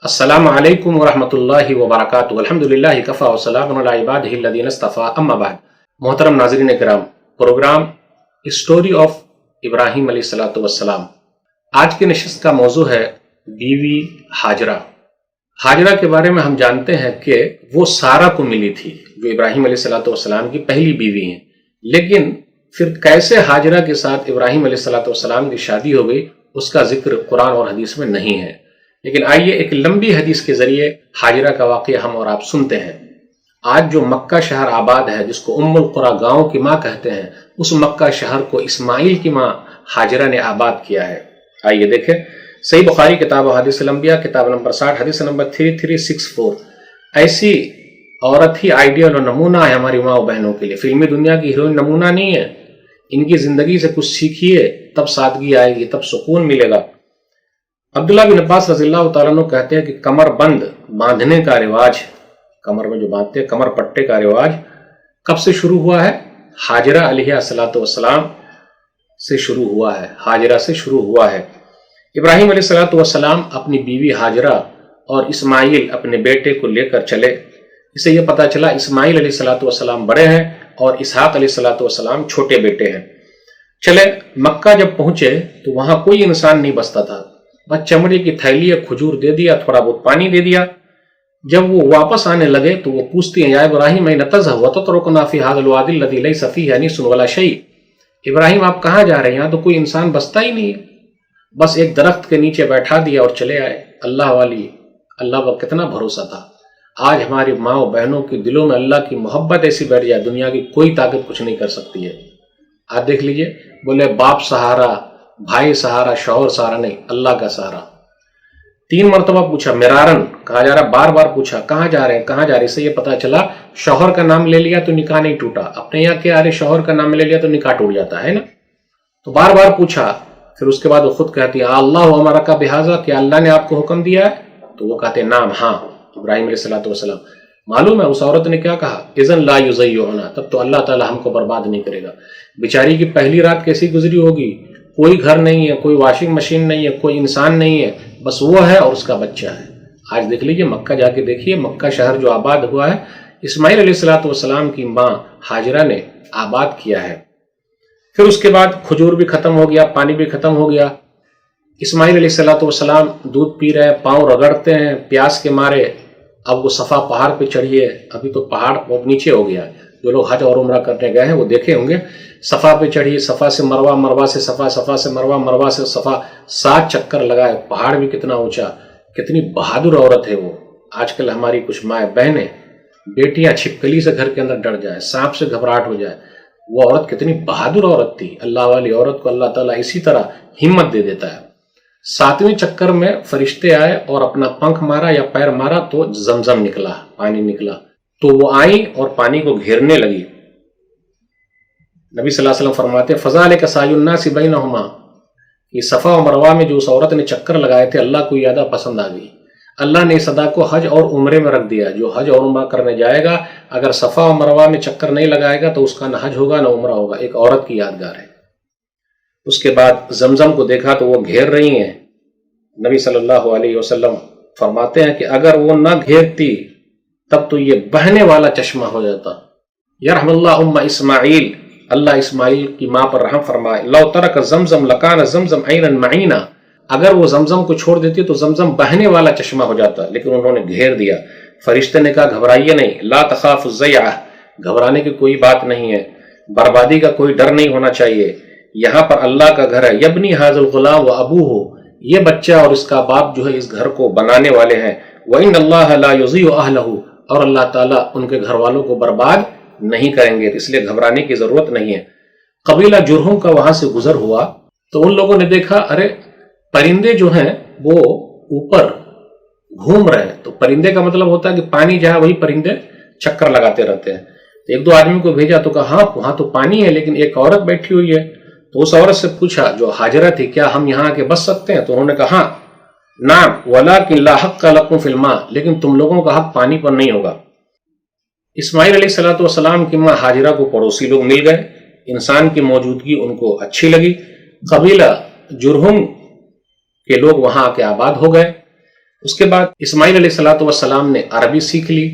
السلام علیکم ورحمۃ اللہ وبرکاتہ الحمدللہ کفا وسلام علی عبادہ الذین اصطفیٰ اما بعد۔ محترم ناظرین کرام، پروگرام اسٹوری آف ابراہیم علیہ السلام۔ آج کی نشست کا موضوع ہے بیوی ہاجرہ۔ ہاجرہ کے بارے میں ہم جانتے ہیں کہ وہ سارہ کو ملی تھی جو ابراہیم علیہ السلام کی پہلی بیوی ہیں، لیکن پھر کیسے ہاجرہ کے ساتھ ابراہیم علیہ السلام کی شادی ہو گئی اس کا ذکر قرآن اور حدیث میں نہیں ہے۔ لیکن آئیے ایک لمبی حدیث کے ذریعے ہاجرہ کا واقعہ ہم اور آپ سنتے ہیں۔ آج جو مکہ شہر آباد ہے، جس کو ام القریٰ گاؤں کی ماں کہتے ہیں، اس مکہ شہر کو اسماعیل کی ماں ہاجرہ نے آباد کیا ہے۔ آئیے دیکھیں، صحیح بخاری کتاب حدیث الانبیاء کتاب نمبر 60 حدیث نمبر 3364۔ ایسی عورت ہی آئیڈیل اور نمونہ ہے ہماری ماں و بہنوں کے لیے۔ فلمی دنیا کی ہیروئن نمونہ نہیں ہے، ان کی زندگی سے کچھ سیکھیے، تب سادگی آئے گی، تب سکون ملے گا۔ عبداللہ بن عباس رضی اللہ تعالیٰ عنہ کہتے ہیں کہ کمر بند باندھنے کا رواج، کمر میں جو باندھتے ہیں کمر پٹے کا رواج کب سے شروع ہوا ہے؟ ہاجرہ علیہ السلام سے شروع ہوا ہے، ہاجرہ سے شروع ہوا ہے۔ ابراہیم علیہ السلام اپنی بیوی ہاجرہ اور اسماعیل اپنے بیٹے کو لے کر چلے۔ اسے یہ پتا چلا اسماعیل علیہ السلام بڑے ہیں اور اسحاق علیہ السلام چھوٹے بیٹے ہیں۔ چلے مکہ جب پہنچے تو وہاں کوئی انسان نہیں بستا تھا، بس چمڑے کی تھیلی کھجور دے دیا، تھوڑا بہت پانی دے دیا۔ جب وہ واپس آنے لگے تو وہ پوچھتی ہیں، یا ابراہیم این تذهب وتتركنا في هذا الوادي الذي ليس فيه انس ولا شيء۔ ابراہیم آپ کہاں جا رہے ہیں؟ یہاں تو کوئی انسان بستا ہی نہیں ہے۔ بس ایک درخت کے نیچے بیٹھا دیا اور چلے آئے۔ اللہ والی، اللہ پر کتنا بھروسہ تھا۔ آج ہماری ماں و بہنوں کے دلوں میں اللہ کی محبت ایسی بیٹھ جائے، دنیا کی کوئی طاقت کچھ نہیں کر سکتی ہے۔ آپ دیکھ لیجئے، بولے باپ سہارا، بھائی سہارا، شوہر سہارا نہیں، اللہ کا سہارا۔ 3 مرتبہ پوچھا، مرارن کہا جا رہا، بار بار پوچھا کہاں جا رہے ہیں کہاں جا رہے ہیں۔ اس سے یہ پتا چلا شوہر کا نام لے لیا تو نکاح نہیں ٹوٹا۔ اپنے یہاں کیا رہے، شوہر کا نام لے لیا تو نکاح ٹوٹ جاتا ہے نا۔ تو بار بار پوچھا، پھر اس کے بعد وہ خود کہتی ہے، اللہ امرک بہذا، کیا اللہ نے آپ کو حکم دیا ہے؟ تو وہ کہتے ہیں نام، ہاں۔ ابراہیم علیہ السلام معلوم ہے اس عورت نے کیا کہا، اذن لا یضیعنا، تب تو اللہ تعالی ہم کو برباد نہیں کرے گا۔ بیچاری کی پہلی رات کیسی گزری ہوگی؟ کوئی گھر نہیں ہے، کوئی واشنگ مشین نہیں ہے، کوئی انسان نہیں ہے، بس وہ ہے اور اس کا بچہ ہے۔ آج دیکھ لیجئے، مکہ جا کے دیکھیے، مکہ شہر جو آباد ہوا ہے اسماعیل علیہ السلام کی ماں ہاجرہ نے آباد کیا ہے۔ پھر اس کے بعد کھجور بھی ختم ہو گیا، پانی بھی ختم ہو گیا۔ اسماعیل علیہ السلام دودھ پی رہے ہیں، پاؤں رگڑتے ہیں پیاس کے مارے۔ اب وہ صفا پہاڑ پہ چڑھیے، ابھی تو پہاڑ بہت نیچے ہو گیا ہے۔ جو لوگ حج اور عمرہ کرنے گئے ہیں وہ دیکھے ہوں گے، صفا پہ چڑھیے، صفا سے مروہ، مروہ سے صفا، صفا سے مروہ، مروہ سے صفا، 7 چکر لگائے۔ پہاڑ بھی کتنا اونچا، کتنی بہادر عورت ہے وہ۔ آج کل ہماری کچھ مائیں بہنیں، بیٹیاں چھپکلی سے گھر کے اندر ڈر جائیں، سانپ سے گھبراہٹ ہو جائے، وہ عورت کتنی بہادر عورت تھی۔ اللہ والی عورت کو اللہ تعالیٰ اسی طرح ہمت دے دیتا ہے۔ 7ویں چکر میں فرشتے آئے اور اپنا پنکھ مارا یا پیر مارا تو زمزم نکلا، پانی نکلا۔ تو وہ آئی اور پانی کو گھیرنے لگی۔ نبی صلی اللہ علیہ وسلم فرماتے ہیں، فَذَلِكَ سَعْيُ النَّاسِ بَيْنَهُمَا، کہ صفا و مروہ میں جو اس عورت نے چکر لگائے تھے اللہ کو یہ ادا پسند آ گئی۔ اللہ نے اس ادا کو حج اور عمرے میں رکھ دیا۔ جو حج اور عمرہ کرنے جائے گا، اگر صفا و مروہ میں چکر نہیں لگائے گا تو اس کا نہ حج ہوگا نہ عمرہ ہوگا۔ ایک عورت کی یادگار ہے۔ اس کے بعد زمزم کو دیکھا تو وہ گھیر رہی ہیں۔ نبی صلی اللہ علیہ وسلم فرماتے ہیں کہ اگر وہ نہ گھیرتی تب تو یہ بہنے والا چشمہ ہو جاتا۔ یرحم اللہ ام اسماعیل، اللہ اسماعیل کی ماں پر رحم فرمائے۔ لو ترک زمزم لکان زمزم عینا معینا، اگر وہ زمزم کو چھوڑ دیتی تو زمزم بہنے والا چشمہ ہو جاتا، لیکن انہوں نے گھیر دیا۔ فرشتے نے کہا گھبرائیے نہیں، لا تخاف الضیعہ، گھبرانے کی کوئی بات نہیں ہے، بربادی کا کوئی ڈر نہیں ہونا چاہیے۔ یہاں پر اللہ کا گھر ہے۔ یبنی ھذا الغلام و ابوہ، یہ بچہ اور اس کا باپ جو ہے اس گھر کو بنانے والے ہیں۔ وَإِنَّ اللَّهَ لَا يُضِيعُ أَهْلَهُ، اور اللہ تعالیٰ ان کے گھر والوں کو برباد نہیں کریں گے، اس لیے گھبرانے کی ضرورت نہیں ہے۔ قبیلہ جرہم کا وہاں سے گزر ہوا تو ان لوگوں نے دیکھا، ارے پرندے جو ہیں وہ اوپر گھوم رہے ہیں۔ تو پرندے کا مطلب ہوتا ہے کہ پانی جہاں وہی پرندے چکر لگاتے رہتے ہیں۔ تو 1-2 آدمی کو بھیجا تو کہا ہاں وہاں تو پانی ہے لیکن ایک عورت بیٹھی ہوئی ہے۔ تو اس عورت سے پوچھا جو ہاجرہ تھی، کیا ہم یہاں کے بس سکتے ہیں؟ تو انہوں نے کہا ہاں، نعم ولکن لا حق لکم فی الماء، لیکن تم لوگوں کا حق پانی پر نہیں ہوگا۔ اسماعیل علیہ السلام کی ماں ہاجرہ کو پڑوسی لوگ مل گئے، انسان کی موجودگی ان کو اچھی لگی۔ قبیلہ جرہم کے لوگ وہاں آ کے آباد ہو گئے۔ اس کے بعد اسماعیل علیہ الصلوۃ والسلام نے عربی سیکھ لی،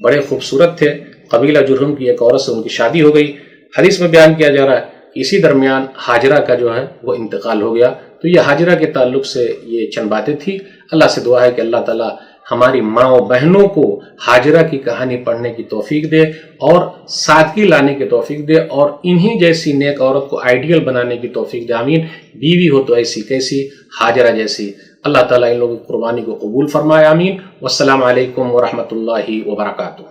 بڑے خوبصورت تھے، قبیلہ جرہم کی ایک عورت سے ان کی شادی ہو گئی۔ حدیث میں بیان کیا جا رہا ہے کہ اسی درمیان ہاجرہ کا جو ہے وہ انتقال ہو گیا۔ تو یہ ہاجرہ کے تعلق سے یہ چند باتیں تھی۔ اللہ سے دعا ہے کہ اللہ تعالیٰ ہماری ماں و بہنوں کو ہاجرہ کی کہانی پڑھنے کی توفیق دے اور سادگی لانے کی توفیق دے، اور انہی جیسی نیک عورت کو آئیڈیل بنانے کی توفیق دے، آمین۔ بیوی ہو تو ایسی کیسی، ہاجرہ جیسی۔ اللہ تعالیٰ ان لوگوں کی قربانی کو قبول فرمائے، آمین۔ والسلام علیکم ورحمۃ اللہ وبرکاتہ۔